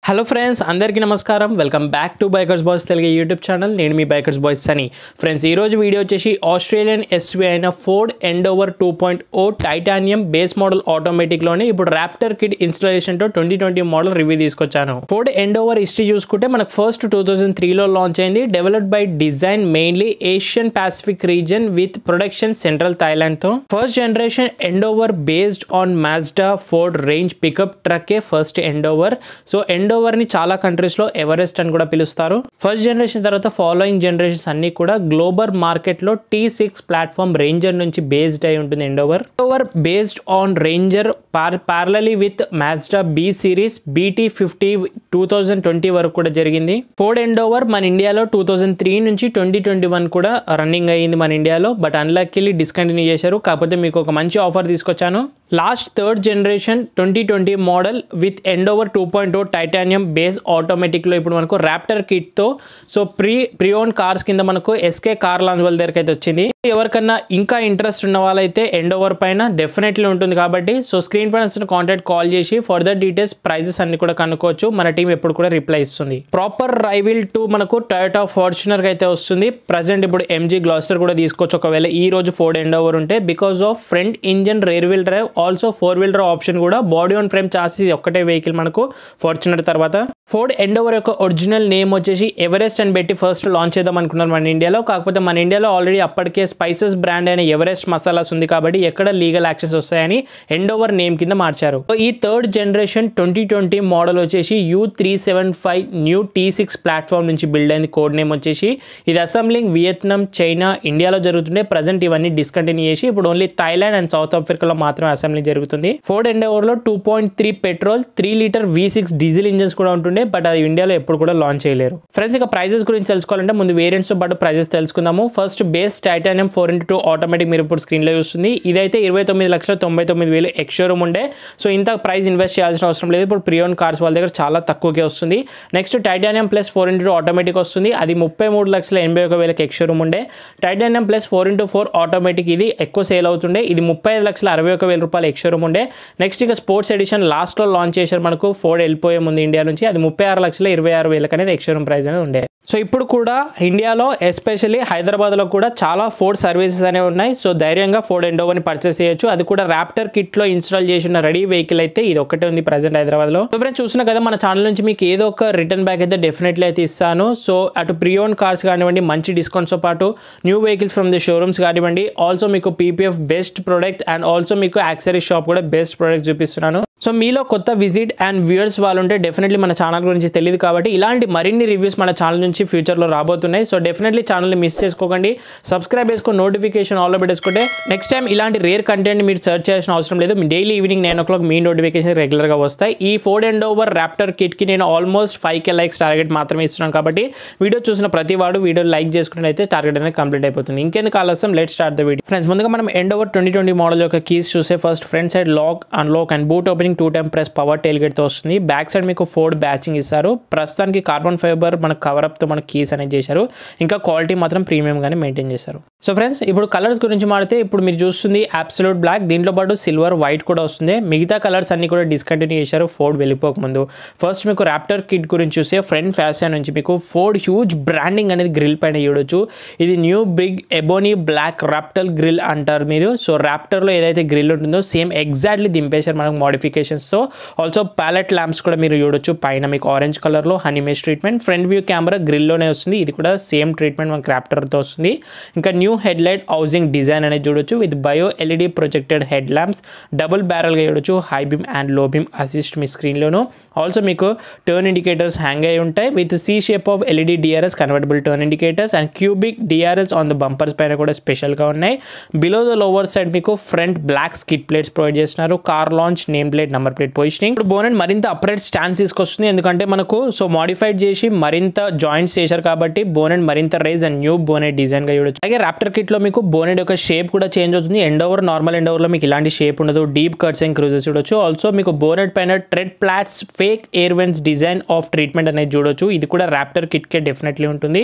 Hello friends, అందరికీ నమస్కారం. Welcome back to bikers boys Telugu YouTube channel. నేను మీ బైకర్స్ బాయ్స్ సని. ఫ్రెండ్స్, ఈరోజు వీడియో వచ్చేసి ఆస్ట్రేలియన్ ఎస్యూవీ అయిన Ford Endeavour 2.0 titanium base model ఆటోమేటిక్లోనే ఇప్పుడు ర్యాప్టర్ కిట్ ఇన్స్టాలేషన్తో 2020 మోడల్ రివ్యూ తీసుకొచ్చాను. ఫోర్డ్ ఎండోవర్ హిస్టరీ చూసుకుంటే మనకు ఫస్ట్ 2003లో లాంచ్ అయింది. Developed by design mainly Asian Pacific region with production central థాయిలాండ్తో. First generation Endeavour based on Mazda Ford Range pickup ట్రక్కే ఫస్ట్ ఎండోవర్. సో ఎండోవర్ ని చాలా కంట్రీస్ లో ఎవరెస్ట్ అని కూడా పిలుస్తారు. ఫస్ట్ జనరేషన్ తర్వాత ఫాలోయింగ్ జనరేషన్స్ అన్ని కూడా గ్లోబల్ మార్కెట్ లో T6 ప్లాట్ఫామ్ రేంజర్ నుంచి బేస్డ్ అయి ఉంటుంది. Endeavour based on ranger ప్యారలీ with Mazda B series BT50 2020 వరకు కూడా జరిగింది. ఫోర్డ్ ఎండోవర్ మన ఇండియాలో 2003 నుంచి 2021 కూడా రన్నింగ్ అయ్యింది మన ఇండియాలో. బట్ అన్లక్కీలీ డిస్కంటిన్యూ చేశారు. కాకపోతే మీకు ఒక మంచి ఆఫర్ తీసుకొచ్చాను. Last third generation 2020 model with Endeavour 2.0 titanium base ఆటోమేటిక్లో ఇప్పుడు మనకు ర్యాప్టర్ కిట్తో సో ప్రీ ఓన్ కార్స్ కింద మనకు SK కార్ లాంచ్ వాళ్ళ దగ్గరికి అయితే వచ్చింది. ఎవరికన్నా ఇంకా ఇంట్రెస్ట్ ఉన్న వాళ్ళైతే ఎండోవర్ పైన డెఫినెట్లీ ఉంటుంది కాబట్టి సో స్క్రీన్ పైన కాంటాక్ట్ కాల్ చేసి ఫర్దర్ డీటెయిల్స్ ప్రైజెస్ అన్ని కూడా కనుక్కోవచ్చు. మన టీం ఎప్పుడు కూడా రిప్లై ఇస్తుంది. ప్రాపర్ రైవిల్ టు మనకు టొయోటా ఫార్చునర్ అయితే వస్తుంది. ప్రజెంట్ ఇప్పుడు MG గ్లాస్టర్ కూడా తీసుకోవచ్చు ఒకవేళ ఈ రోజు ఫోర్డ్ ఎండోవర్ ఉంటే. Because of front engine rear wheel drive also 4-wheel drive option కూడా బాడీ ఆన్ ఫ్రేమ్ చాసిస్ ఒక్కటే వెహికల్ మనకు ఫార్చునర్ తర్వాత. ఫోర్డ్ ఎండోవర్ యొక్క ఒరిజినల్ నేమ్ వచ్చేసి ఎవరెస్ట్ అని పెట్టి ఫస్ట్ లాంచ్ చేద్దాం అనుకున్నారు మన ఇండియాలో. కాకపోతే మన ఇండియాలో ఆల్రెడీ అప్పటికే స్పైసెస్ బ్రాండ్ అయిన ఎవరెస్ట్ మసాలాస్ ఉంది కాబట్టి ఎక్కడ లీగల్ యాక్షన్స్ వస్తాయని ఎండోవర్ నేమ్ కింద మార్చారు. ఈ థర్డ్ జనరేషన్ 2020 మోడల్ వచ్చేసి U375 న్యూ T6 ప్లాట్ఫామ్ నుంచి బిల్డ్ అయింది. కోడ్ నేమ్ వచ్చేసి ఇది అసెంబ్లింగ్ వియత్నాం, చైనా, ఇండియాలో జరుగుతుండే. ప్రజెంట్ ఇవన్నీ డిస్కంటిన్యూ చేసి ఇప్పుడు ఓన్లీ థాయిలాండ్ అండ్ సౌత్ ఆఫ్రికాలో మాత్రమే అసెంబ్లింగ్ జరుగుతుంది. ఫోర్డ్ ఎండోవర్ లో 2.3 petrol 3 litre V6 diesel engines కూడా ఉంటుండే. బట్ అది ఇండియాలో ఎప్పుడు కూడా లాంచ్ చేయలేరు. ఫ్రెండ్స్, ఇక ప్రైజెస్ గురించి తెలుసుకోవాలంటే ముందు వేరియంట్స్ తో పాటు ప్రైజెస్ తెలుసుకుందాము. First base titanium 4x2 automatic మీరు ఇప్పుడు స్క్రీన్ లో చూస్తుంది. ఇదైతే 29,99,000 ఎక్స్షోరూమ్ ఉండే. సో ఇంత ప్రైస్ ఇన్వెస్ట్ చేయాల్సిన అవసరం లేదు. ఇప్పుడు ప్రీ ఓన్ కార్స్ వాళ్ళ దగ్గర చాలా తక్కువకే వస్తుంది. Next titanium plus 4x2 automatic వస్తుంది. అది 33,81,000 ఎక్స్షోరూమ్ ఉండే. టైటానియం ప్లస్ 4x4 ఆటోమేటిక్ ఇది ఎక్కువ సేల్ అవుతుండే. ఇది 35,61,000 ఎక్స్షోరూమ్ ఉండే. నెక్స్ట్ ఇక స్పోర్ట్స్ ఎడిషన్ లాస్ట్ లో లాంచ్ చేశారు మనకు ఫోర్డ్ వెళ్ళిపోయే ముందు ఇండియా నుంచి. అది 36,26,000 అనేది ఎక్స్షోరూమ్ ప్రైస్ అనేది ఉండే. సో ఇప్పుడు కూడా ఇండియాలో ఎస్పెషల్లీ హైదరాబాద్లో కూడా చాలా ఫోర్డ్ సర్వీసెస్ అనేవి ఉన్నాయి. సో ధైర్యంగా ఫోర్డ్ ఎండోవర్ని పర్చేస్ చేయొచ్చు. అది కూడా ర్యాప్టర్ కిట్లో ఇన్స్టాల్ చేసిన రెడీ వెహికల్ అయితే ఇది ఒక్కటే ఉంది ప్రజెంట్ హైదరాబాద్లో. సో ఫ్రెండ్స్, చూసిన కదా మన ఛానల్ నుంచి మీకు ఏదో ఒక రిటర్న్ బ్యాక్ అయితే డెఫినెట్లీ అయితే ఇస్తాను. సో అటు ప్రీ ఓన్ కార్స్ కానివ్వండి, మంచి డిస్కౌంట్స్తో పాటు new vehicles from the showrooms కానివ్వండి, ఆల్సో మీకు PPF best product and also మీకు యాక్సరీ షాప్ కూడా బెస్ట్ ప్రొడక్ట్ చూపిస్తున్నాను. సో మీలో కొత్త విజిట్ అండ్ వ్యూయర్స్ వాళ్ళు ఉంటే డెఫినెట్లీ మన ఛానల్ గురించి తెలియదు కాబట్టి ఇలాంటి మరిన్ని రివ్యూస్ మన ఛానల్ నుంచి ఫ్యూచర్లో రాబోతున్నాయి. సో డెఫినెట్లీ ఛానల్ని మిస్ చేసుకోకండి. సబ్స్క్రైబ్ చేసుకొని నోటిఫికేషన్ ఆల్లో పెట్టేసుకుంటే నెక్స్ట్ టైం ఇలాంటి రేర్ కంటెంట్ మీరు సెర్చ్ చేయాల్సిన అవసరం లేదు. డైలీ ఈవినింగ్ 9 o'clock మీ నోటిఫికేషన్ రెగ్యులర్గా వస్తాయి. ఈ ఫోర్డ్ ఎండోవర్ ర్యాప్టర్ కిట్కి నేను ఆల్మోస్ట్ 5K లైక్స్ టార్గెట్ మాత్రమే ఇస్తున్నాను కాబట్టి వీడియో చూసిన ప్రతి వాడు వీడియో లైక్ చేసుకుంటే అయితే టార్గెట్ అనేది కంప్లీట్ అయిపోతుంది. ఇంకెందుకు ఆలస్యం, let start the video. Friends, ముందుగా మనం ఎండోవర్ 2020 మోడల్ యొక్క కీస్ చూసే first front side lock, unlock and boot opening 2-time press power tail gate తో వస్తుంది. బ్యాక్ సైడ్ మీకు ఫోర్డ్ బ్యాచింగ్ ఇస్తారు. ప్రస్తుతానికి కార్బన్ ఫైబర్ మన కవర్ అప్ తో మన కీస్ అనేది చేశారు. ఇంకా క్వాలిటీ మాత్రం ప్రీమియం గానే మెయింటైన్ చేశారు. సో ఫ్రెండ్స్, ఇప్పుడు కలర్స్ గురించి మాడితే ఇప్పుడు మీరు చూస్తుంది అబ్సల్యూట్ బ్లాక్, దీంట్లో పాటు సిల్వర్, వైట్ కూడా వస్తుంది. మిగతా కలర్స్ అన్ని కూడా డిస్కంటిన్యూ చేశారు ఫోర్డ్ వెళ్ళిపోక ముందు. ఫస్ట్ మీకు ర్యాప్టర్ కిట్ గురించి చూస్తే ఫ్రంట్ ఫ్యాషన్ నుంచి మీకు ఫోర్డ్ హ్యూజ్ బ్రాండింగ్ అనేది గ్రిల్ పైన చూడొచ్చు. ఇది new big ebony black Raptor grille అంటారు మీరు. సో ర్యాప్టర్ లో ఏదైతే గ్రిల్ ఉంటుందో సేమ్ ఎగ్జాక్ట్లీ దింపేశారు మనకు మోడిఫికేషన్స్ తో. ఆల్సో ప్యాలెట్ ల్యాంప్స్ కూడా మీరు చూడొచ్చు. పైన మీకు ఆరెంజ్ కలర్ లో honey mesh treatment. Front view camera గ్రిల్లోనే వస్తుంది. ఇది కూడా సేమ్ ట్రీట్మెంట్ మనకు ర్యాప్టర్తో వస్తుంది. ఇంకా new head light housing design అనేది చూడొచ్చు with bio LED projected head lamps. Double బ్యారల్గా చూడొచ్చు. High beam and low beam assist మీ స్క్రీన్లోను. ఆల్సో మీకు టర్న్ ఇండికేటర్స్ హ్యాంగ్ అయి ఉంటాయి with C shape of LED DRS convertible turn indicators and cubic DRS on the bumpers పైన కూడా స్పెషల్గా ఉన్నాయి. బిలో ద లోవర్ సైడ్ మీకు front black skid plates provide చేస్తున్నారు. Car launch name plate, number plate positioning. ఇప్పుడు bonnet మరింత upright stands తీసుకొస్తుంది. ఎందుకంటే మనకు సో మోడిఫైడ్ చేసి మరింత జాయింట్స్ చేశారు కాబట్టి బోనెట్ మరింత rise and new bonnet design గా చూడొచ్చు. అలాగే ర్యాప్టర్ కిట్ లో మీకు బోనెట్ యొక్క షేప్ కూడా చేంజ్ అవుతుంది. ఎండోవర్ నార్మల్ ఎండోవర్ లో మీకు ఇలాంటి షేప్ ఉండదు. డీప్ కట్స్ అండ్ క్రూజెస్ చూడొచ్చు. ఆల్సో మీకు బోనెట్ పైన tread plates fake air vents design of treatment అనేది చూడొచ్చు. ఇది కూడా ర్యాప్టర్ కిట్ కే డెఫినెట్లీ ఉంటుంది.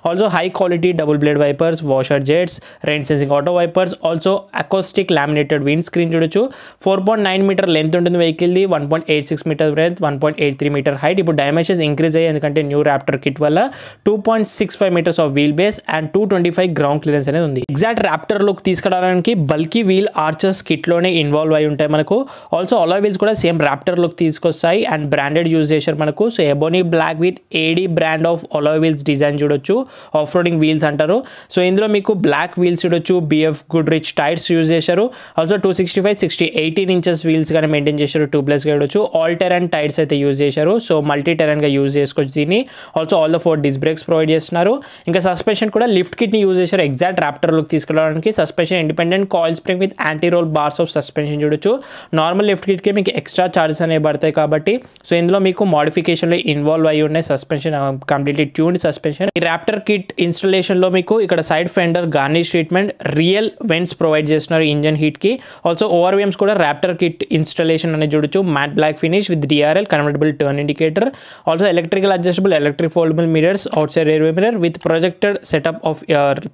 Also high quality double blade wipers, washer jets, rain sensing auto wipers, also acoustic laminated windscreen చూడొచ్చు. 4.9 మీటర్ లెంత్ ఉంటుంది ఉంటుంది వెహికల్ది, 1.86 మీటర్ బ్రెడ్త్, 1.83 మీటర్ హైట్. ఇప్పుడు డైమెన్షన్స్ ఇంక్రీజ్ అయ్యాయి ఎందుకంటే న్యూ ర్యాప్టర్ కిట్ వల్ల. 2.65 metres of wheel base and 225 ground clearance అనేది ఉంది. ఎగ్జాక్ట్ ర్యాప్టర్ లుక్ తీసుకురావడానికి బల్కీ వీల్ ఆర్చర్స్ కిట్లోనే ఇన్వాల్వ్ అయి ఉంటాయి మనకు. ఆల్సో అలాయ్ వీల్స్ కూడా సేమ్ ర్యాప్టర్ లుక్ తీసుకొస్తాయి అండ్ బ్రాండెడ్ యూజ్ చేశారు మనకు. So ebony black with AD brand of alloy wheels design చూడొచ్చు, ఆఫ్ రోడింగ్ వీల్స్ అంటారు. సో ఇందులో మీకు బ్లాక్ వీల్స్ చూడొచ్చు, BF Goodrich tyres use చేశారు. ఆల్సో 265, 60, 18 ఇంచెస్ వీల్స్ కానీ మెయింటైన్ చేశారు. ట్యూబ్లెస్గా చూడొచ్చు. ఆల్ టెరెన్ టైర్స్ అయితే యూజ్ చేశారు. సో మల్టీ టెరెన్గా యూజ్ చేసుకోవచ్చు దీన్ని. Also all the 4 disc brakes provide చేస్తున్నారు. ఇంకా సస్పెన్షన్ కూడా లిఫ్ట్ కిట్ని యూజ్ చేశారు ఎగ్జాక్ట్ ర్యాప్టర్ లుక్ తీసుకురావడానికి. Suspension independent coil spring with anti roll bars of suspension చూడొచ్చు. నార్మల్ లిఫ్ట్ కిట్కి మీకు ఎక్స్ట్రా చార్జెస్ అనేవి పడతాయి కాబట్టి సో ఇందులో మీకు మోడిఫికేషన్లో ఇన్వాల్వ్ అయ్యి ఉన్నాయి. Suspension completely tuned suspension. ఈ ర్యాప్టర్ కిట్ ఇన్స్టాలేషన్లో మీకు ఇక్కడ side fender garnish treatment, real vents provide చేస్తున్నారు ఇంజన్ హీట్కి. ఆల్సో ఓఆర్విఎమ్స్ కూడా ర్యాప్టర్ కిట్ ఇన్స్టాలేషన్ అనేది చూడొచ్చు. Matt black finish with DRL convertible turn indicator. Also electrical adjustable electric foldable mirrors, outside rear mirror with projected setup of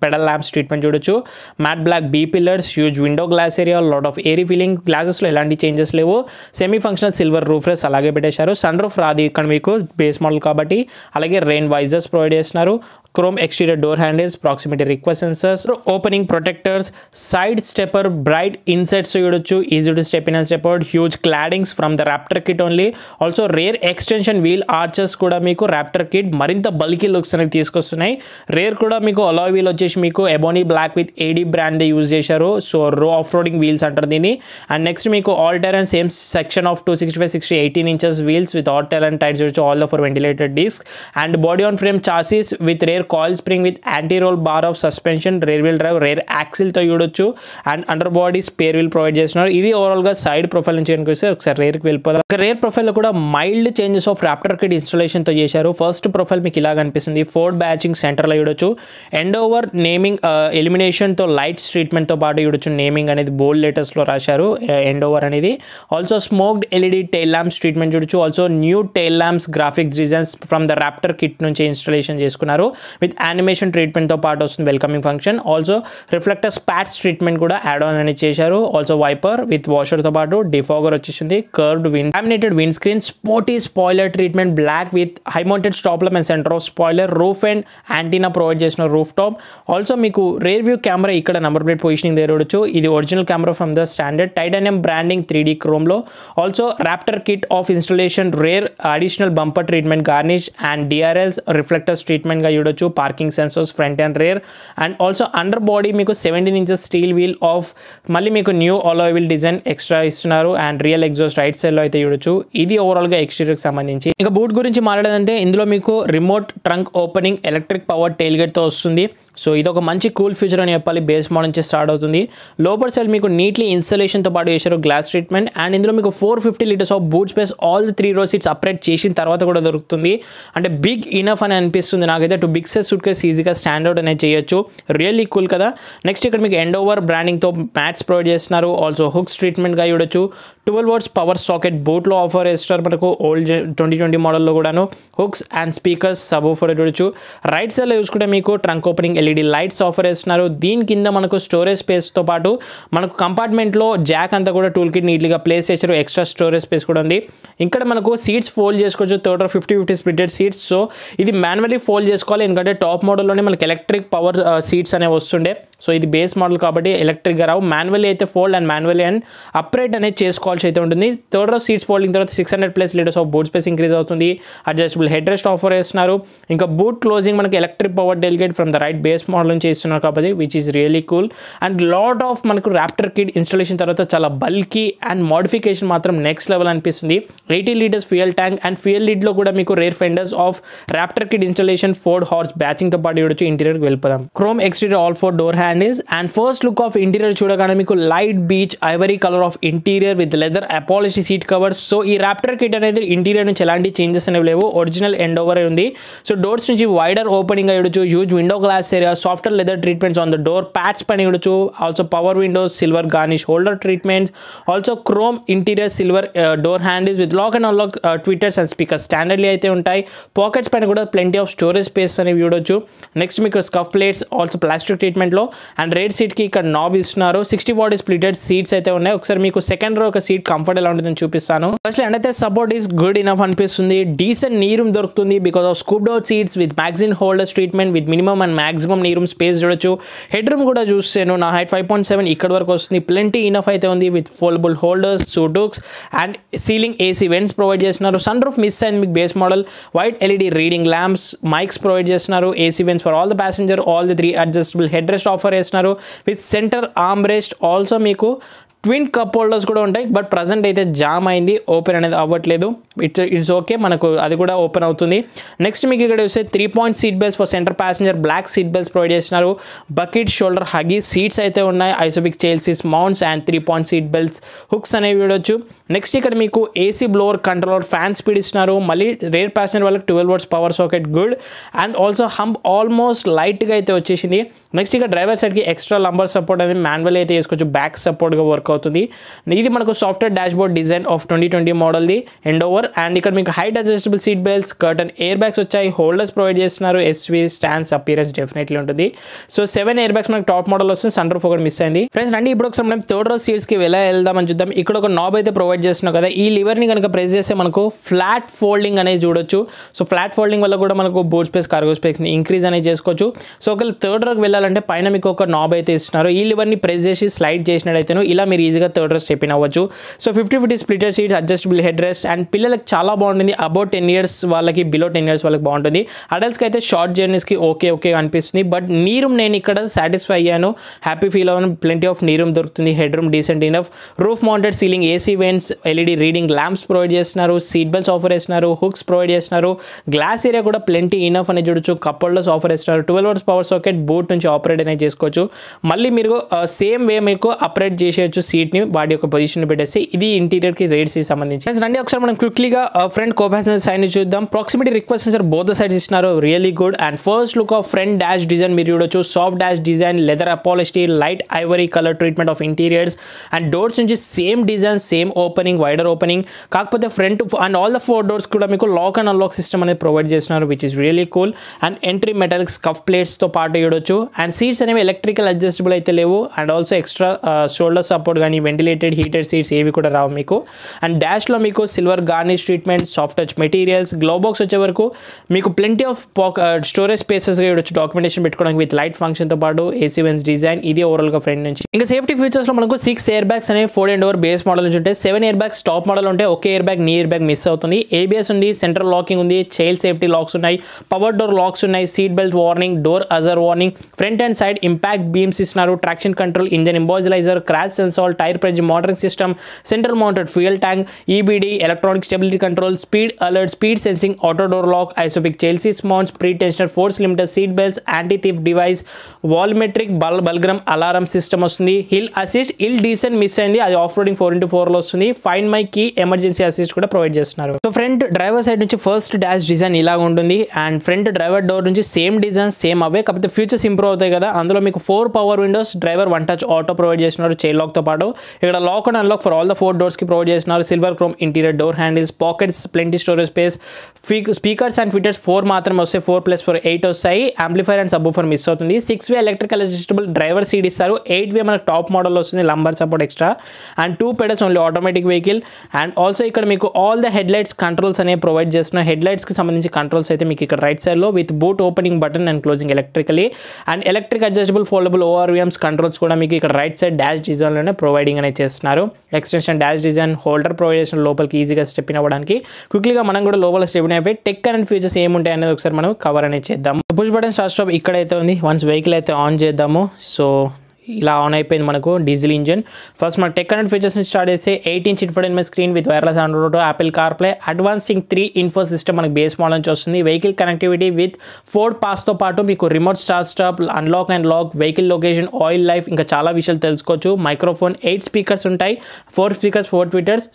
pedal lamps treatment చూడొచ్చు. Matt black B pillars, huge window glass area, lot of airy feeling. గ్లాసెస్లో ఎలాంటి changes లేవు. Semi functional silver roof రెస్ అలాగే పెట్టేశారు. Sun roof రాదు ఇక్కడ మీకు base model కాబట్టి. అలాగే రెయిన్ వైజర్స్ ప్రొవైడ్ చేస్తున్నారు. Chrome exterior door handles, proximity request sensors, opening protectors, side stepper bright insets చూడొచ్చు. Easy to step in and step out. Huge claddings from the Raptor kit only. Also rear extension wheel archers కూడా మీకు Raptor kit మరింత bulky looks అనేది తీసుకొస్తున్నాయి. Rear కూడా మీకు alloy wheel వచ్చేసి మీకు ebony black with AD brand use చేశారు. సో రో ఆఫ్ రోడింగ్ వీల్స్ అంటారు దీన్ని. అండ్ నెక్స్ట్ మీకు all terrain same section of 265, 60, 18 inches wheels with all terrain tyres చూడొచ్చు. All the 4 ventilated disc and body on frame chassis with rear coil spring with anti roll bar of suspension, rear wheel drive, rear యాక్సిల్తో చూడొచ్చు. And under body spare wheel provide చేస్తున్నారు. ఇది ఓవరాల్గా side profile నుంచి వస్తే ఒకసారి రేర్కి వెళ్ళిపోదాం. Rear ప్రొఫైల్లో కూడా mild changes of Raptor kit ఇన్స్టాలేషన్తో చేశారు. ఫస్ట్ ప్రొఫైల్ మీకు ఇలా కనిపిస్తుంది. ఫోర్డ్ బ్యాచింగ్ సెంటర్లో చూడొచ్చు. ఎండ్ ఓవర్ నేమింగ్ ఎలిమినేషన్తో లైట్స్ ట్రీట్మెంట్తో పాటు చూడొచ్చు. నేమింగ్ అనేది బోల్డ్ లెటర్స్లో రాశారు ఎండ్ ఓవర్ అనేది. Also smoked LED tail lamps treatment చూడొచ్చు. Also new tail lamps graphics designs from the Raptor kit నుంచి ఇన్స్టాలేషన్ చేసుకున్నారు. విత్ యానిమేషన్ ట్రీట్మెంట్తో పాటు వస్తుంది welcoming function. Also reflector spots treatment కూడా యాడ్ ఆన్ అనేది చేశారు. ఆల్సో వైపర్ విత్ వాషర్తో పాటు డిఫాగర్ వచ్చేసింది. Curved wind laminated windscreen, sporty spoiler treatment black with high mounted stop lamp and centre of spoiler, roof and antenna provide చేసిన roof top. Also మీకు rear view camera ఇక్కడ number plate positioning దగ్గర చూడొచ్చు. ఇది original camera from the standard titanium branding 3D క్రోమ్లో. Also Raptor kit of installation rear additional bumper treatment garnish and DRLs reflectors ట్రీట్మెంట్గా చూడొచ్చు. Parking sensors front and rear. And also under body మీకు 17 inches steel wheel of మళ్ళీ మీకు new alloy wheel design extra ఇస్తున్నారు. And real exhaust right సైడ్లో అయితే చూడొచ్చు. ఇది ఓవరాల్గా ఎక్స్టీరియర్కి సంబంధించి. ఇంకా బూట్ గురించి మాట్లాడదంటే ఇందులో మీకు remote trunk opening electric power tail గేట్తో వస్తుంది. సో ఇది ఒక మంచి కూల్ ఫీచర్ అని చెప్పాలి. బేస్ మోడల్ నుంచి స్టార్ట్ అవుతుంది. లోపర్ సైడ్ మీకు నీట్లీ ఇన్స్టాలేషన్తో పాటు చేశారు గ్లాస్ ట్రీట్మెంట్. అండ్ ఇందులో మీకు 450 litres of boot space all 3 row seats upright చేసిన తర్వాత కూడా దొరుకుతుంది. అంటే బిగ్ ఇనఫ్ అని అనిపిస్తుంది నాకైతే. To big size suit case ఈజీగా స్టాండర్డ్ అనేది చేయొచ్చు. రియల్లీ కూల్ కదా. నెక్స్ట్ ఇక్కడ మీకు ఎండ్ ఓవర్ బ్రాండింగ్తో మ్యాట్స్ ప్రొవైడ్ చేస్తున్నారు. ఆల్సో హుక్స్ ట్రీట్మెంట్గా చూడొచ్చు. 12 watts పవర్ సాకెట్ బూట్లో ఆఫర్ చేస్తారు మనకు. ఓల్డ్ 2020 మోడల్లో కూడాను hooks and speakers sub offer చూడొచ్చు. రైట్ సైడ్లో చూసుకుంటే మీకు trunk opening LED lights offer చేస్తున్నారు. దీని కింద మనకు స్టోరేజ్ స్పేస్తో పాటు మనకు కంపార్ట్మెంట్లో జాక్ అంతా కూడా టూల్ కిట్ నీట్గా ప్లేస్ చేశారు. ఎక్స్ట్రా స్టోరేజ్ స్పేస్ కూడా ఉంది. ఇక్కడ మనకు సీట్స్ ఫోల్డ్ చేసుకోవచ్చు. 50-50 స్ప్లిటెడ్ సీట్స్. సో ఇది మాన్యువల్లీ ఫోల్డ్ చేసుకోవాలి ఎందుకంటే టాప్ మోడల్లోనే మనకి ఎలక్ట్రిక్ పవర్ సీట్స్ అనేవి వస్తుండే. సో ఇది బేస్ మోడల్ కాబట్టి ఎలక్ట్రిక్గా రావు. మాన్యువల్లీ అయితే ఫోల్డ్ అండ్ మాన్యువల్లీ అండ్ అప్రేట్ అనేది చేసుకోవాల్సి అయితే ఉంటుంది. థర్డ్ రో సీట్స్ ఫోల్డింగ్ తర్వాత 600+ litres of boot space increase అవుతుంది. అడ్జస్టబుల్ హెడ్ రెస్ట్ ఆఫర్ చేస్తున్నారు. ఇంకా బూట్ క్లోజింగ్ మనకి electric power tailgate from the right base model నుంచి ఇస్తున్నారు కాబట్టి which is really cool. And lot of మనకు ర్యాప్టర్ కిట్ ఇన్స్టాలేషన్ తర్వాత చాలా బల్కీ అండ్ మోడిఫికేషన్ మాత్రం నెక్స్ట్ లెవెల్ అనిపిస్తుంది. 80 litres fuel tank and fuel లిడ్లో కూడా మీకు rear fenders of Raptor kit installation 4 horse బ్యాచింగ్తో పాటు చూడొచ్చు. ఇంటీరియర్కి వెళ్ళిపోదాం. Chrome exterior all 4 door handles. And first look of interior చూడగానే మీకు light beech ivory colour of interior with leather upholstery seat covers. So ఈ ర్యాప్టర్ కిట్ అనేది interior నుంచి ఎలాంటి చేంజెస్ అనేవి లేవు. ఒరిజినల్ ఎండ్ ఓవర్ ఉంది. సో డోర్స్ నుంచి వైడర్ ఓపెనింగ్ చూడొచ్చు. Huge window glass area, software leather treatments on the door pads పైన చూడొచ్చు. Also power windows, silver garnish holder treatments. Also chrome interior silver door handles with lock and unlock tweeters and speakers standardly అయితే ఉంటాయి. Pockets పైన కూడా plenty of storage space అనేవి చూడొచ్చు. Next మీకు scuff plates also plastic ట్రీట్మెంట్లో. And right సీట్కి ఇక్కడ నాబ్ ఇస్తున్నారు. 60-40 స్ప్లిటెడ్ సీట్స్ అయితే ఉన్నాయి. ఒకసారి మీకు సెకండ్ రో ఒక సీట్ కంఫర్ట్ ఎలా ఉంటుందని చూపిస్తాను. ఫస్ట్ అంటే సపోర్ట్ ఈస్ గుడ్ ఇనఫ్ అనిపిస్తుంది. డీసెంట్ నీ రూమ్ దొరుకుతుంది because of scooped out seats with magazine holders treatment with minimum and maximum నీ రూమ్ స్పేస్ చూడొచ్చు. హెడ్ రూమ్ కూడా చూస్తాను. నా హైట్ 5.7 ఇక్కడ వరకు వస్తుంది. ప్లెంటీ ఇనఫ్ అయితే ఉంది విత్ ఫోల్డబుల్ హోల్డర్స్, సూటుక్స్ and ceiling AC vents provide చేస్తున్నారు. సన్ రూఫ్ మిస్ అయింది మీకు base model. White LED reading lamps, mics provide చేస్తున్నారు. AC vents for all the passenger. All the 3 adjustable head rest offer చేస్తున్నారు with centre arm rest. Also మీకు twin cup holders కూడా ఉంటాయి. But present అయితే jam అయింది, open అనేది అవ్వట్లేదు. It's okay, మనకు అది కూడా ఓపెన్ అవుతుంది. నెక్స్ట్ మీకు ఇక్కడ చూస్తే 3-point seat belts for centre passenger. Black seat belts provide చేస్తున్నారు. బకెట్ షోల్డర్ హగ్గీ సీట్స్ అయితే ఉన్నాయి. ISOFIX child seats mounts and 3-point seat belts hooks అనేవి చూడొచ్చు. నెక్స్ట్ ఇక్కడ మీకు AC blower controller, fan speed ఇస్తున్నారు. మళ్ళీ రేర్ ప్యాసింజర్ వాళ్ళకి 12 volts power socket, good. And also hump almost లైట్గా అయితే వచ్చేసింది. నెక్స్ట్ ఇక్కడ డ్రైవర్ సైడ్కి ఎక్స్ట్రా లంబర్ సపోర్ట్ అనేది మాన్యువల్ అయితే చేసుకోవచ్చు, బ్యాక్ సపోర్ట్గా వర్క్ అవుతుంది. ఇది మనకు software dashboard design of 2020 మోడల్ది ఎండ్ ఓవర్. అండ్ ఇక్కడ మీకు height adjustable seat belts, curtain air bags వచ్చాయి. హోల్డర్స్ ప్రొవైడ్ చేస్తున్నారు. ఎస్వీ స్టాండ్స్ అపియరెన్స్ డెఫినెట్లీ ఉంటుంది. సో 7 ఎయిర్ బ్యాగ్స్ మనకు టాప్ మోడల్ వస్తుంది. సన్ రూఫ్ ఒకటి మిస్ అయింది. ఫ్రెండ్స్ రండి ఇప్పుడు ఒకసారి మనం థర్డ్ రో సీట్స్కి ఎలా వెళ్దామని చూద్దాం. ఇక్కడ ఒక నాబ్ అయితే ప్రొవైడ్ చేస్తున్నాం కదా, ఈ లివర్ని కనుక ప్రెస్ చేస్తే మనకు ఫ్లాట్ ఫోల్డింగ్ అనేది చూడొచ్చు. సో ఫ్లాట్ ఫోల్డింగ్ వల్ల కూడా మనకు బోర్డ్ స్పేస్, కార్గో స్పేస్ని ఇంక్రీజ్ అనేది చేసుకోవచ్చు. సో ఒకవేళ థర్డ్ రోకి వెళ్ళాలంటే పైన మీకు ఒక నాబ్ అయితే ఇస్తున్నారు. ఈ లివర్ని ప్రెస్ చేసి స్లైడ్ చేసినట్టయితే ఇలా మీరు ఈజీగా థర్డ్ రో స్టెప్ ఇన్ అవ్వచ్చు. So 50-50 splitter seats, adjustable head rest and పిల్లలకి చాలా బాగుంటుంది. అబౌట్ 10 years వాళ్ళకి, బిలో 10 years వాళ్ళకి బాగుంటుంది. అడల్ట్స్కి అయితే షార్ట్ జర్నీస్కి ఓకే అనిపిస్తుంది. బట్ నీ రూమ్ నేను ఇక్కడ సాటిస్ఫై అయ్యాను, హ్యాపీ ఫీల్ అవ్వను. ప్లెంటీ ఆఫ్ నీ రూమ్ దొరుకుతుంది. Head room decent enough. Roof mounted ceiling AC vents, LED reading lamps provide చేస్తున్నారు. సీట్ బెల్ట్స్ ఆఫర్ చేస్తున్నారు. హుక్స్ ప్రొవైడ్ చేస్తున్నారు. గ్లాస్ ఏరియా కూడా ప్లెంటీ ఇనఫ్ అని చూడొచ్చు. కప్ హోల్డర్స్ ఆఫర్ చేస్తున్నారు. 12 volts పవర్ సాకెట్, బూట్ నుంచి ఆపరేట్ అనేది చేసుకోవచ్చు. మళ్ళీ మీరు సేమ్ వే మీకు ఆపరేట్ చేసేయచ్చు సీట్ని, బాడీ యొక్క పొజిషన్ పెట్టేసి. ఇది ఇంటీరియర్కి రేట్స్కి సంబంధించి. రండి ఒకసారి మనం క్విక్లీగా ఫ్రంట్ కో ప్యాసింజర్ సైడ్ ని చూద్దాం. Proximity request sensor both sides ఇస్తున్నారు, really good. And first look of front dash design మీరు చూడొచ్చు. Soft dash design, leather upholstery, light ivory colour treatment of interiors. And doors నుంచి same design, same opening, wider opening. కాకపోతే front and all the 4 doors కూడా మీకు lock and unlock system అనేది provide చేస్తున్నారు, which is really cool. And entry metallic స్కఫ్ ప్లేట్స్తో పాటు చూడొచ్చు. And seats అనేవి electrical adjustable అయితే లేవు. And also extra shoulder support కానీ వెంటిలేటెడ్ హీటెడ్ సీట్స్ ఏవి కూడా రావు మీకు. అండ్ డాష్లో మీకు silver garnish treatment, soft touch materials. Glow box వచ్చే వరకు మీకు ప్లెంటీ ఆఫ్ స్టోరేజ్ స్పేసెస్గా చూడొచ్చు, డాక్యుమెంటేషన్ పెట్టుకోవడానికి విత్ లైట్ ఫంక్షన్తో పాటు. ఏసీ వెన్స్ డిజైన్ ఇది ఓవరాల్గా ఫ్రంట్ నుంచి. ఇంకా సేఫ్టీ ఫీచర్స్లో మనకు 6 ఎయిర్ బ్యాగ్స్ అనేవి 4 and over బేస్ మోడల్ నుంచి ఉంటాయి. 7 ఎయిర్ బ్యాగ్స్ టాప్ మోడల్ ఉంటాయి. ఒక air bag, knee air bag miss అవుతుంది. ఏబిఎస్ ఉంది, సెంట్రల్ లాకింగ్ ఉంది, చైల్డ్ సేఫ్టీ లాక్స్ ఉన్నాయి, పవర్ డోర్ లాక్స్ ఉన్నాయి, seat belt warning, door ajar warning. Front and side impact beams ఇస్తున్నారు. Traction control, engine immobiliser, crash sensor, tyre pressure monitoring system, central mounted fuel tank, EBD, electronic stability control, speed alert, speed sensing, auto door lock, ISOFIX child seats mounts, pretensioner, force limiter, seat belts, anti theft device, volumetric burglar alarm system వస్తుంది. Hill assist, hill descent miss అయింది, అది off roading 4x4 లో వస్తుంది. Find my key, emergency assist కూడా provide చేస్తున్నారు. So front driver side నుంచి first dash design ఇలా ఉంటుంది. అండ్ ఫ్రంట్ డ్రైవర్ డోర్ నుంచి సేమ్ డిజైన్, సేమ్ అవే, కాకపోతే ఫీచర్స్ ఇంప్రూవ్ అవుతాయి కదా. అందులో మీకు 4 power windows, driver 1 touch auto provide చేస్తున్నారు చైన్ లాక్ తో పాటు. ఇక్కడ lock and unlock for all the 4 doors కి ప్రొవైడ్ చేస్తున్నారు. Silver chrome interior door handles, pockets, plenty storage space. Speakers and tweeters 4 మాత్రమే వస్తాయి, 4+4 8 వస్తాయి. యాంప్లిఫైర్ అండ్ సబ్వూఫర్ మిస్ అవుతుంది. 6-way electrical adjustable driver seat ఇస్తారు. 8-way మనకు టాప్ మోడల్ వస్తుంది, lumbar support extra. And 2 pedals only automatic vehicle. And also ఇక్కడ మీకు all the head lights controls అనేవి ప్రొవైడ్ చేస్తున్నారు. హెడ్ లైట్స్కి సంబంధించి కంట్రోల్స్ అయితే మీకు ఇక్కడ రైట్ సైడ్లో with boot opening button and closing electrically. And electric adjustable foldable ORVMs controls కూడా మీకు ఇక్కడ రైట్ సైడ్ డాష్ డిజైన్లోనే ప్రొవైడింగ్ అనేది చేస్తున్నారు. Extension dash design, holder provide చేసిన లోపలికి ఈజీగా స్టెప్ ఇన్ అవ్వడానికి. క్విక్లీగా మనం కూడా లోపల స్టెప్ ఇన్ అయిపోయి టెక్ అండ్ ఫీచర్స్ ఏముంటాయి అనేది ఒకసారి మనం కవర్ అనేది చేద్దాం. పుష్ బటన్ స్టార్ట్ స్టాప్ ఇక్కడైతే ఉంది. వన్స్ వెహికల్ అయితే ఆన్ చేద్దాము. సో ఇలా ఆన్ అయిపోయింది మనకు డీజిల్ ఇంజన్. ఫస్ట్ మన టెక్ కనెక్ట్ ఫీచర్స్ని స్టార్ట్ చేస్తే 8-inch infotainment screen with wireless Android Auto, Apple CarPlay, advancing 3 info system మనకి బేస్ మోడల్ నుంచి వస్తుంది. వెహికల్ కనెక్టివిటీ విత్ ఫోర్డ్ పాస్తో పాటు మీకు remote start stop, unlock and lock, vehicle location, oil life, ఇంకా చాలా విషయాలు తెలుసుకోవచ్చు. మైక్రోఫోన్, 8 స్పీకర్స్ ఉంటాయి, 4 స్పీకర్స్, 4 ట్విటర్స్.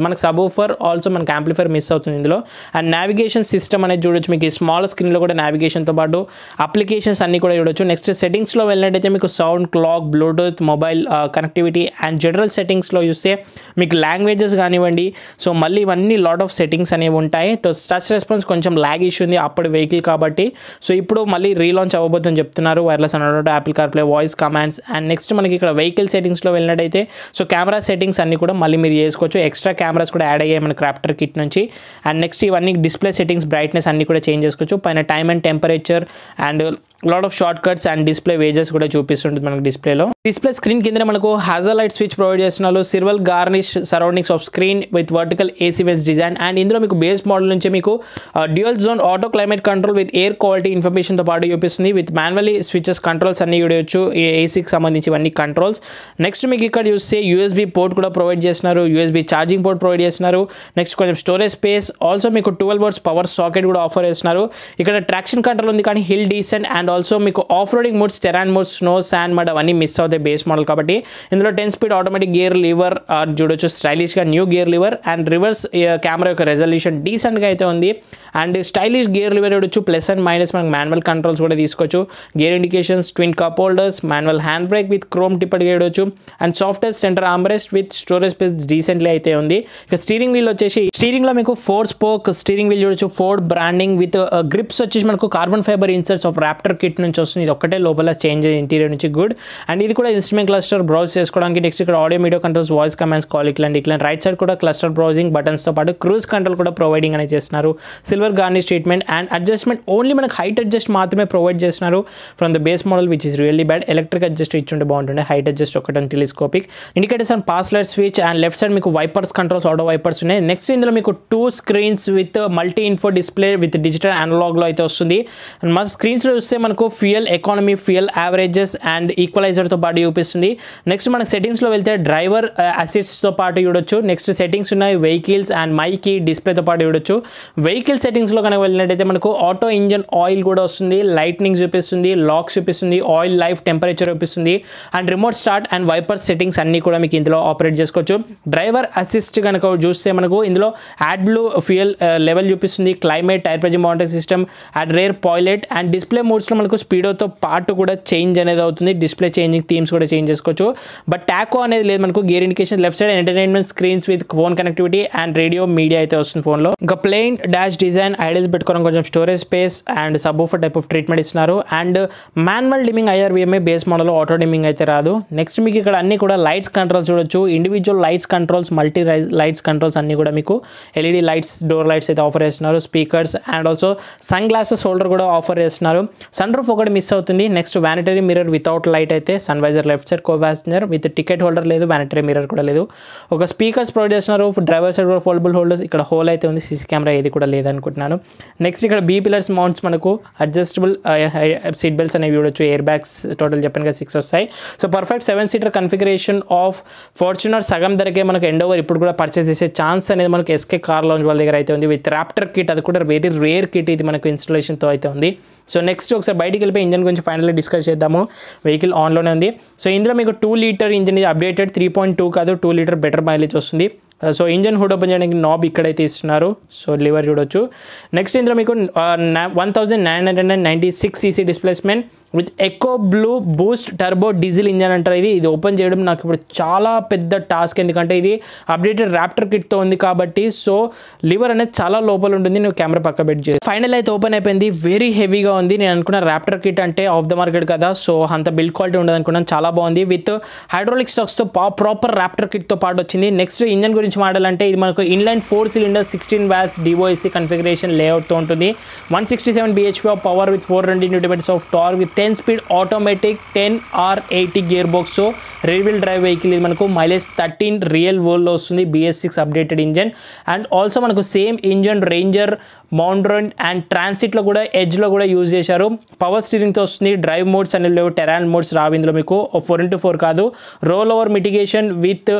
మనకు సబూఫర్, ఆల్సో మనకి యాంప్లిఫైర్ మిస్ అవుతుంది ఇందులో. అండ్ నావిగేషన్ సిస్టమ్ అనేది చూడొచ్చు మీకు ఈ స్మాల్ స్క్రీన్లో కూడా నావిగేషన్తో పాటు అప్లికేషన్స్ అన్ని కూడా చూడొచ్చు. నెక్స్ట్ సెట్టింగ్స్లో వెళ్ళినట్టయితే మీకు sound, clock, talk, bluetooth, mobile connectivity and general సెట్టింగ్స్లో చూస్తే మీకు లాంగ్వేజెస్ కానివ్వండి, సో మళ్ళీ ఇవన్నీ లాట్ ఆఫ్ సెట్టింగ్స్ అనేవి ఉంటాయి. టచ్ రెస్పాన్స్ కొంచెం ల్యాగ్ ఇష్యూ ఉంది అప్పుడు వెహికల్ కాబట్టి. సో ఇప్పుడు మళ్ళీ రీలాంచ్ అవ్వబోతుందని చెప్తున్నారు వైర్లెస్ అన్నట్టు Apple CarPlay, voice commands. And next మనకి ఇక్కడ వెహికల్ సెట్టింగ్స్లో వెళ్ళినట్టయితే సో కెమెరా సెట్టింగ్స్ అన్ని కూడా మళ్ళీ మీరు చేసుకోవచ్చు. ఎక్స్ట్రా కెమెరాస్ కూడా యాడ్ అయ్యాయి మనకి రాప్టర్ కిట్ నుంచి. అండ్ నెక్స్ట్ ఇవన్నీ డిస్ప్లే సెట్టింగ్స్, బ్రైట్నెస్ అన్ని కూడా చేంజ్ చేసుకోవచ్చు. పైన time and temperature and lot of shortcuts and display వేజెస్ కూడా చూపిస్తుంటుంది మనకి డిస్ప్లేలో. డిస్ప్లే స్క్రీన్ కింద మనకు హాజలైట్ స్విచ్ ప్రొవైడ్ చేస్తున్నారు. Silver garnish surroundings of screen with vertical AC vents design. And ఇందులో మీకు బేస్ మోడల్ నుంచి మీకు dual zone auto climate control with air quality ఇన్ఫర్మేషన్తో పాటు చూపిస్తుంది. విత్ మాన్యువల్లీ స్విచెస్ కంట్రోల్స్ అన్ని చూడవచ్చు, ఏసీకి సంబంధించి ఇవన్నీ కంట్రోల్స్. నెక్స్ట్ మీకు ఇక్కడ చూస్తే యూఎస్బీ పోర్ట్ కూడా ప్రొవైడ్ చేస్తున్నారు, యూఎస్బీ ఛార్జింగ్ పోర్ట్ ప్రొవైడ్ చేస్తున్నారు. నెక్స్ట్ కొంచెం స్టోరేజ్ స్పేస్, ఆల్సో మీకు 12 volts పవర్ సాకెట్ కూడా ఆఫర్ చేస్తున్నారు. ఇక్కడ ట్రాక్షన్ కంట్రోల్ ఉంది కానీ హిల్ డీసెంట్ అండ్ ఆల్సో మీకు off roading modes, terrain modes, snow, sand mud అవన్నీ మిస్ అవుతాయి బేస్ మోడల్ కాబట్టి. ఇందులో 10 speed ఆటోమేటిక్ గేర్ లివర్ చూడొచ్చు, స్టైలిష్గా new gear lever. And reverse camera యొక్క రెజల్యూషన్ డీసెంట్గా అయితే ఉంది. అండ్ స్టైలిష్ గేర్ లివర్ చూడొచ్చు, ప్లస్ అండ్ మైనస్ మనకు మాన్యువల్ కంట్రోల్స్ కూడా తీసుకోవచ్చు. Gear indications, twin cup holders, manual hand brake with chrome టిప్పర్గా చూడొచ్చు. And software centre armrest with storage space decently అయితే ఉంది. ఇక స్టీరింగ్ వీల్ వచ్చేసి స్టీరింగ్లో మీకు 4 spoke స్టీరింగ్ వీల్ చూడొచ్చు, ఫోర్డ్ బ్రాండింగ్ విత్ గ్రిప్స్ వచ్చేసి మనకు carbon fibre inserts of Raptor kit నుంచి వస్తుంది. ఇది ఒక్కటే లోపల చేంజ్ ఇంటీరియర్ నుంచి గుడ్. అండ్ ఇది కూడా ఇన్స్ట్రుమెంట్ క్లస్టర్ బ్రౌజ్ చేసుకోవడానికి. నెక్స్ట్ ఇక్కడ audio media controls, voice commands, call ఇక్లాండ్ ఇక్లాండ్. రైట్ సైడ్ కూడా క్లస్టర్ బ్రౌజింగ్ బటన్స్తో పాటు క్రూజ్ కంట్రోల్ కూడా ప్రొవైడింగ్ అనేది చేస్తున్నారు. Silver garnish treatment and adjustment only మనకు హైట్ అడ్జస్ట్ మాత్రమే ప్రొవైడ్ చేస్తున్నారు from the base model which is really bad. Electric adjust ఇచ్చుంటే బాగుంటుండే, హైట్ అడ్జస్ట్ ఒకటి telescopic. Indicators and pass light switch and left side మీకు wipers controls, auto wipers ఉన్నాయి. Next ఇందులో మీకు 2 screens with multi info display with digital అనలాగ్లో అయితే వస్తుంది. అండ్ మా స్క్రీన్స్లో చూస్తే మనకు fuel economy, fuel averages and ఈక్వలైజర్తో పాటు చూపిస్తుంది. నెక్స్ట్ మనకు సెట్టింగ్స్లో వెళ్తే డ్రైవర్ అసిస్ట్తో పాటు చూడొచ్చు. నెక్స్ట్ సెట్టింగ్స్ ఉన్నాయి వెహికల్స్ అండ్ మైకి డిస్ప్లేతో పాటు చూడొచ్చు. వెహికల్ సెట్టింగ్స్లో కనుక వెళ్ళినట్టయితే మనకు ఆటో ఇంజన్ ఆయిల్ కూడా వస్తుంది, లైట్నింగ్ చూపిస్తుంది, లాక్స్ చూపిస్తుంది, ఆయిల్ లైఫ్, టెంపరేచర్ చూపిస్తుంది. And remote start and wiper settings అన్ని కూడా మీకు ఇందులో ఆపరేట్ చేసుకోవచ్చు. డ్రైవర్ అసిస్ట్ కనుక చూస్తే మనకు ఇందులో యాడ్ బ్లూ ఫ్యూయల్ లెవెల్ చూపిస్తుంది, climate, tyre pressure monitoring system and rear పాయిలెట్. అండ్ డిస్ప్లే మోడ్స్లో మనకు స్పీడోతో పాటు కూడా చేంజ్ అనేది అవుతుంది. డిస్ప్లే చేంజింగ్ థీమ్స్ కూడా చేంజ్ చేసుకోవచ్చు. బట్ టాకో అనేది లేదు మనకు. Gear indication, left side entertainment screens with phone connectivity and radio media అయితే వస్తుంది ఫోన్లో. ఇంకా ప్లెయిన్ డాష్ డిజైన్, ఐడల్స్ పెట్టుకోవడం, కొంచెం storage space and subwoofer type of treatment ఇస్తున్నారు. And manual dimming IRVMA base model, auto dimming అయితే రాదు. నెక్స్ట్ మీకు ఇక్కడ అన్ని కూడా లైట్స్ కంట్రోల్స్ చూడొచ్చు, individual lights controls, multi lights controls అన్ని కూడా మీకు LED లైట్స్, డోర్ లైట్స్ అయితే ఆఫర్ చేస్తున్నారు. Speakers and also sun glasses holder కూడా ఆఫర్ చేస్తున్నారు. సన్ రూఫ్ ఒకటి మిస్ అవుతుంది. Next vanity mirror without light అయితే, sun visor left side, co passenger with ticket holder లేదు, వ్యానిటరీ మిర్రర్ కూడా లేదు. ఒక స్పీకర్స్ ప్రొవైడ్ చేస్తున్నారు. డ్రైవర్ సైడ్ కూడా ఫోల్డబుల్ హోల్డర్స్, ఇక్కడ హోల్ అయితే ఉంది, CC కెమెరా ఏది కూడా లేదనుకుంటున్నాను. నెక్స్ట్ ఇక్కడ B పిల్లర్స్ మౌంట్స్ మనకు అడ్జస్టబుల్ సీట్ బెల్ట్స్ అనేవి చూడొచ్చు, ఎయిర్ బ్యాగ్స్ టోటల్ చెప్పాను కదా 6 వస్తాయి. So perfect 7-seater configuration of Fortuner సగం ధరకే మనకు ఎండోవర్ ఇప్పుడు కూడా పర్చేస్ చేసే ఛాన్స్ అనేది మనకు SK కార్ లాంచ్ వాళ్ళ దగ్గర అయితే ఉంది విత్ రాప్టర్ కిట్. అది కూడా వెరీ రేర్ కిట్ ఇది మనకు ఇన్స్టాలేషన్తో అయితే ఉంది. సో నెక్స్ట్ ఒకసారి బయటికి వెళ్ళిపోయి ఇంజన్ గురించి ఫైనల్లీ డిస్కస్ చేద్దాము. వెహికల్ ఆన్లోనే ఉంది. సో ఇందులో మీకు 2 liter ఇంజన్ ఇది అప్డేటెడ్, 3.2 కాదు 2 liter బెటర్ మైలేజ్ వస్తుంది. సో ఇంజన్ హుడ్ ఓపెన్ చేయడానికి నాబ్ ఇక్కడైతే ఇస్తున్నారు. సో లివర్ చూడొచ్చు. నెక్స్ట్ ఇందులో మీకు 1996 cc displacement with eco blue boost turbo diesel engine అంటారు. ఇది ఓపెన్ చేయడం నాకు ఇప్పుడు చాలా పెద్ద టాస్క్, ఎందుకంటే ఇది అప్డేటెడ్ రాప్టర్ కిట్తో ఉంది కాబట్టి. సో లివర్ అనేది చాలా లోపల ఉంటుంది, నువ్వు కెమెరా పక్క పెట్టి చేసి ఫైనల్ అయితే ఓపెన్ అయిపోయింది. వెరీ హెవీగా ఉంది. నేను అనుకున్న రాప్టర్ కిట్ అంటే ఆఫ్ ద మార్కెట్ కదా, సో అంత బిల్డ్ క్వాలిటీ ఉండదు అనుకున్నాను. చాలా బాగుంది. విత్ హైడ్రాలిక్ స్టాక్స్తో ప్రాపర్ రాప్టర్ కిట్తో పాటు వచ్చింది. నెక్స్ట్ ఇంజన్ గురించి మాట్లాడాలంటే ఇది మనకు inline 4 cylinder 16 watts DOAC configuration లేఅవుట్తో ఉంటుంది. 167 bhp of power with 420 Nm of torque with 10 speed automatic 10R80 gear box. Rear wheel drive vehicle ఇది మనకు మైలేజ్ 13 రియల్ వరల్డ్లో వస్తుంది. BS6 updated engine. And also మనకు సేమ్ ఇంజన్ రేంజర్, మౌండ్రన్ అండ్ ట్రాన్సిట్లో కూడా ఎడ్జ్లో కూడా యూజ్ చేశారు. పవర్ స్టీరింగ్తో వస్తుంది. డ్రైవ్ మోడ్స్ అనేవి లేవు, టెరాన్ మోడ్స్ రావు ఇందులో మీకు. 4x4 కాదు. రోల్ ఓవర్ మిటిగేషన్ విత్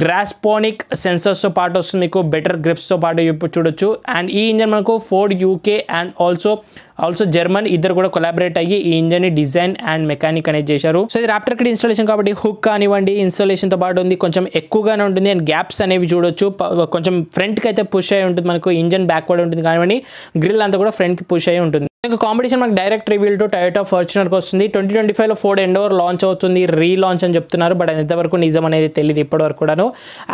గ్రాస్పోనిక్ సెన్సర్స్తో పాటు వస్తుంది మీకు. బెటర్ గ్రిప్స్తో పాటు చూడొచ్చు. అండ్ ఈ ఇంజన్ మనకు Ford UK and also German ఇద్దరు కూడా కొలాబరేట్ అయ్యి ఈ ఇంజన్ ని డిజైన్ అండ్ మెకానిక్ అనేది చేశారు. సో ఇది రాప్టర్ కిట్ ఇన్స్టాలేషన్ కాబట్టి హుక్ కానివ్వండి ఇన్స్టాలేషన్తో పాటు ఉంది, కొంచెం ఎక్కువగానే ఉంటుంది. అండ్ గ్యాప్స్ అనేవి చూడొచ్చు. కొంచెం ఫ్రంట్కి అయితే పుష్ అయి ఉంటుంది మనకు. ఇంజన్ బ్యాక్వర్డ్ ఉంటుంది కానివ్వండి, గ్రిల్ అంతా కూడా ఫ్రంట్కి పుష్ అయి ఉంటుంది. ఇంకా కాంపిటీషన్ మనకు డైరెక్ట్ రివీల్ టు టయోటా ఫార్చునర్కి వస్తుంది. 2025లో ఫోర్డ్ ఎండోవర్ లాంచ్ అవుతుంది, రీలాంచ్ అని చెప్తున్నారు. బట్ అది ఎంతవరకు నిజం అనేది తెలియదు ఇప్పటివరకు కూడాను.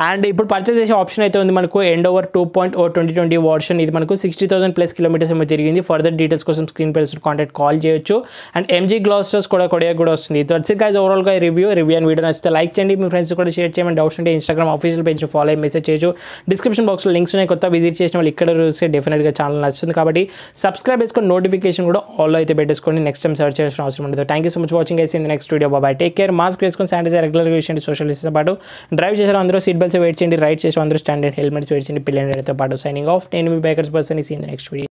అండ్ ఇప్పుడు పర్చేస్ చేసే ఆప్షన్ అయితే ఉంది మనకు ఎండోవర్ 2.0 2020 వర్షన్. ఇది మనకు 60,000+ కిలోమీటర్స్ ఏమో తిరిగింది. ఫర్దర్ డీటెయిల్స్ కోసం స్క్రీన్ పై కాంటాక్ట్ కాల్ చేయొచ్చు. అండ్ ఎంజీ గ్లాస్టర్స్ కూడా కొడియాకి కూడా వస్తుంది. దట్స్ ఇట్ గైస్, ఓవరాల్గా రివ్యూ అండ్ వీడియో నచ్చితే లైక్ చేయండి, మీ ఫ్రెండ్స్ కూడా షేర్ చేయమని. డౌట్స్ ఉంటే ఇన్స్టాగ్రామ్ ఆఫీషియల్ పేజ్ ఫాలో అయ్యి మెసేజ్ చేయొచ్చు. డిస్క్రిప్షన్ బాక్స్లో లింక్స్ ఉన్నాయి. కొత్త విజిట్ చేసిన వాళ్ళు ఇక్కడ చూస్తే డెఫినెట్గా ఛానల్ నచ్చుతుంది. కాబట్టి సబ్స్క్రైబ్ చేసుకొని నోటిఫికేషన్ కూడా ఆల్ అయితే పెట్టేసుకోండి. నెక్స్ట్ టైం సర్చ్ చేయాల్సిన అవసరం ఉండదు. Thank you so much watching guys. In the next video. Bye. Take care. Mask వేసుకొని శానిటైజర్ రెగ్యులర్గా యూస్ చేయండి. సోషల్ డిస్టెన్స్ పాటు డ్రైవ్ చేసారు అందరూ సీట్ బెల్ట్స్ వెయిట్ చేయండి. రైడ్ చేసి అందరూ స్టాండర్డ్ హెల్మెట్స్ వెయిట్ చేయండి. పిల్లలతో పాటు సైనింగ్ ఆఫ్. నేను మీ బైకర్స్ పర్సన్. ఈ సీన్ ద నెక్స్ట్ వీడియో.